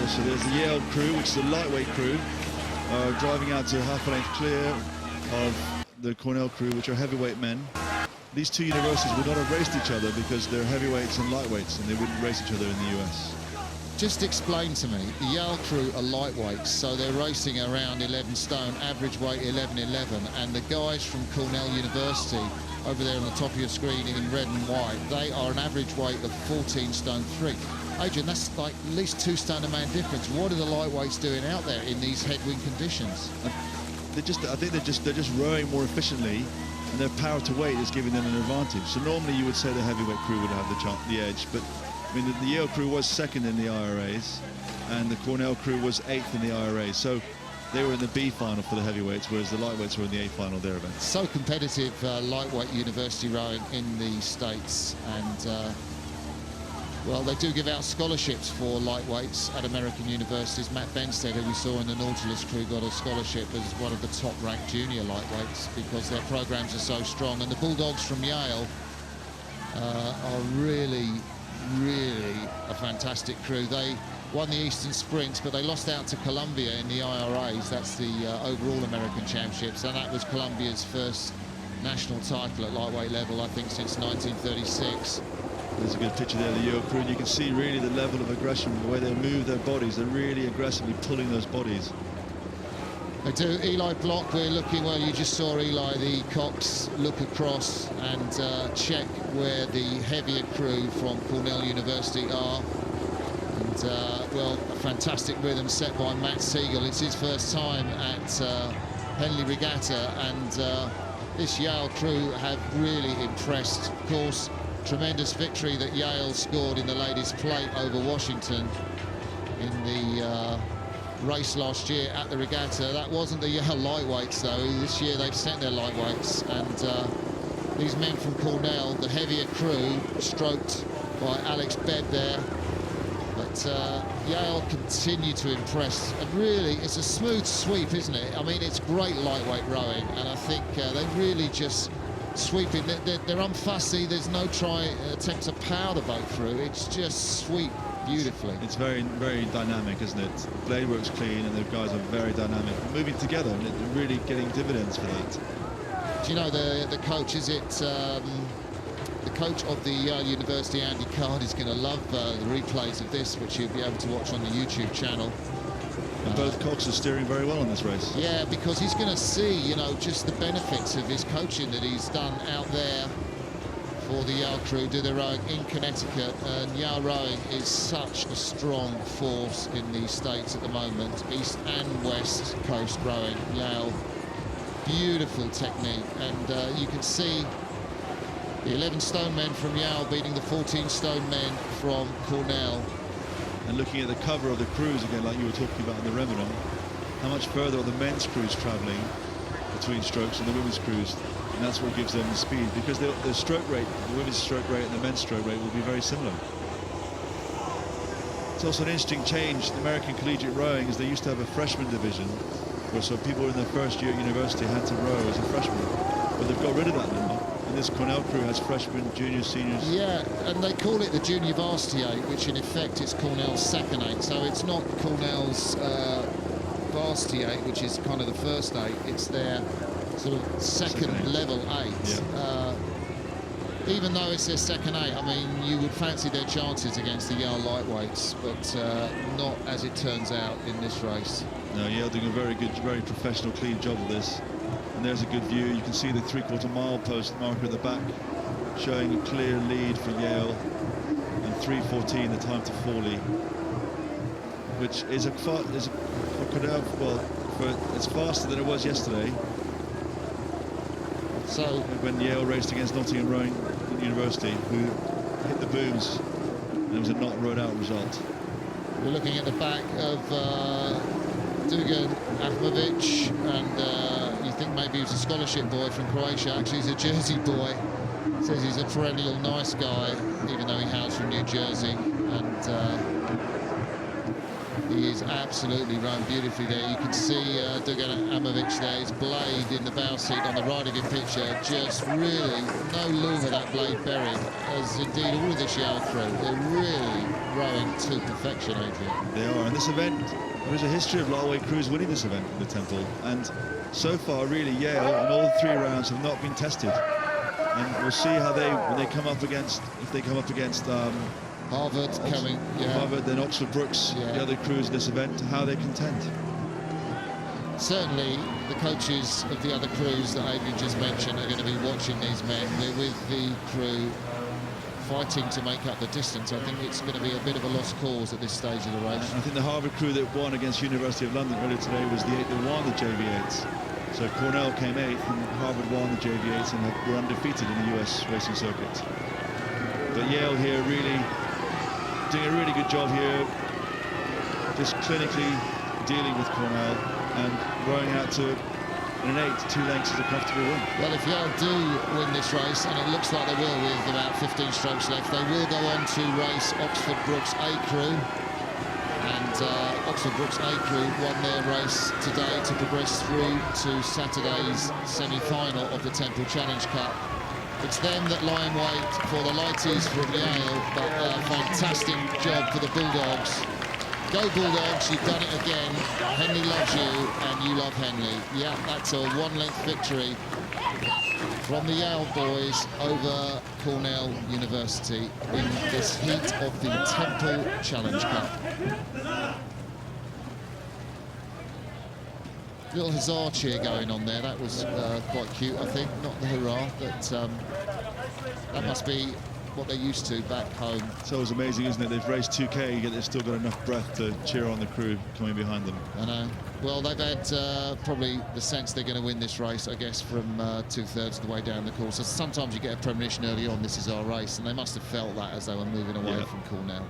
So there's the Yale crew, which is the lightweight crew, driving out to half a length clear of the Cornell crew, which are heavyweight men. These two universities would not have raced each other because they're heavyweights and lightweights, and they wouldn't race each other in the US. Just explain to me, the Yale crew are lightweights, so they're racing around 11 stone, average weight 11.11, and the guys from Cornell University, over there on the top of your screen in red and white, they are an average weight of 14 stone 3. Adrian, that's like at least 2 stone a man difference. What are the lightweights doing out there in these headwind conditions? I think they're just rowing more efficiently, and their power to weight is giving them an advantage. So normally you would say the heavyweight crew would have the edge, but I mean the Yale crew was second in the IRAs, and the Cornell crew was 8th in the IRAs. So they were in the B final for the heavyweights, whereas the lightweights were in the A final thereabouts. So competitive lightweight university rowing in the States, and well, they do give out scholarships for lightweights at American universities. Matt Benstead, who we saw in the Nautilus crew, got a scholarship as one of the top-ranked junior lightweights because their programs are so strong. And the Bulldogs from Yale are really a fantastic crew. They won the Eastern Sprints, but they lost out to Columbia in the IRAs. That's the overall American Championships, and that was Columbia's first national title at lightweight level, I think, since 1936. There's a good picture there of the Yale crew, and you can see really the level of aggression, the way they move their bodies. They're really aggressively pulling those bodies. They do. Eli Block, we're looking, well, you just saw Eli the Cox look across and check where the heavier crew from Cornell University are. And, well, a fantastic rhythm set by Matt Siegel. It's his first time at Henley Regatta, and this Yale crew have really impressed. Of course, tremendous victory that Yale scored in the ladies' plate over Washington in the race last year at the regatta. That wasn't the Yale lightweights, though. This year they've sent their lightweights, and these men from Cornell, the heavier crew, stroked by Alex Bebb there. But Yale continue to impress, and really it's a smooth sweep, isn't it? I mean, it's great lightweight rowing, and I think they really just sweeping. They're unfussy. There's no attempt to power the boat through. It's just sweep beautifully. It's very dynamic, isn't it? Blade works clean, and the guys are very dynamic, moving together, and they're really getting dividends for that. Do you know the coach? Is it the coach of the Yale University, Andy Card, is going to love the replays of this, which you'll be able to watch on the YouTube channel. And both Cox are steering very well in this race. Yeah, because he's going to see, you know, just the benefits of his coaching that he's done out there for the Yale crew, do the rowing in Connecticut. And Yale rowing is such a strong force in the States at the moment. East and West Coast rowing, Yale, beautiful technique. And you can see the 11 stone men from Yale beating the 14 stone men from Cornell. And looking at the cover of the crews again, like you were talking about in the Revenant, how much further are the men's crews travelling between strokes and the women's crews? And that's what gives them the speed, because the stroke rate, the women's stroke rate and the men's stroke rate will be very similar. It's also an interesting change. The American collegiate rowing is they used to have a freshman division, where so people in their first year at university had to row as a freshman, but they've got rid of that now. And this Cornell crew has freshmen, juniors, seniors. Yeah, and they call it the Junior Varsity 8, which in effect is Cornell's second 8. So it's not Cornell's Varsity 8, which is kind of the first 8. It's their sort of second level 8. Yeah. Even though it's their second 8, I mean, you would fancy their chances against the Yale lightweights, but not as it turns out in this race. No, Yale doing a very good, very professional, clean job of this. And there's a good view. You can see the 3/4 mile post marker at the back, showing a clear lead for Yale, and 3:14 the time to Fawley, which is for Cornell. Well, it's faster than it was yesterday. So when Yale raced against Nottingham Rowing University, who hit the booms, and it was a not rowed out result. We're looking at the back of Dugan Afimovic, and you think maybe he was a scholarship boy from Croatia. Actually, he's a Jersey boy. Says he's a perennial nice guy, even though he hails from New Jersey. And he is absolutely run beautifully there. You can see Dugan Afimovic there, his blade in the bow seat on the right of your picture. Just really no longer that blade buried, as indeed all of this Yale crew. They're really rowing to perfection, Adrian. They are. And this event, there is a history of Larway crews winning this event in the Temple. And so far, really, Yale in all 3 rounds have not been tested. And we'll see how when they come up against, if they come up against Harvard coming, yeah. Harvard, then Oxford Brookes, yeah. The other crews in this event, how they contend. Certainly, the coaches of the other crews that Adrian just mentioned are going to be watching these men. We're with the crew fighting to make up the distance. I think it's going to be a bit of a lost cause at this stage of the race. I think the Harvard crew that won against University of London earlier today was the 8 that won the JV8s. So Cornell came 8th and Harvard won the JV8s and were undefeated in the US racing circuit. But Yale here really doing a really good job here, just clinically dealing with Cornell and rowing out to in an 8, 2 lengths is a comfortable win. Well, if Yale do win this race, and it looks like they will with about 15 strokes left, they will go on to race Oxford Brookes A crew. And Oxford Brookes A crew won their race today to progress through to Saturday's semi-final of the Temple Challenge Cup. It's them that lie in wait for the lighties from Yale, but a fantastic job for the Bulldogs. Go Bulldogs, you've done it again. Henley loves you and you love Henley. Yeah, that's a 1-length victory from the Yale boys over Cornell University in this heat of the Temple Challenge Cup. Little huzzah cheer going on there. That was quite cute, I think. Not the hurrah, but that must be what they're used to back home. It's always amazing, isn't it? They've raced 2K, yet they've still got enough breath to cheer on the crew coming behind them. I know. Well, they've had probably the sense they're going to win this race, I guess, from 2/3 of the way down the course. So sometimes you get a premonition early on, this is our race, and they must have felt that as they were moving away from Cornell.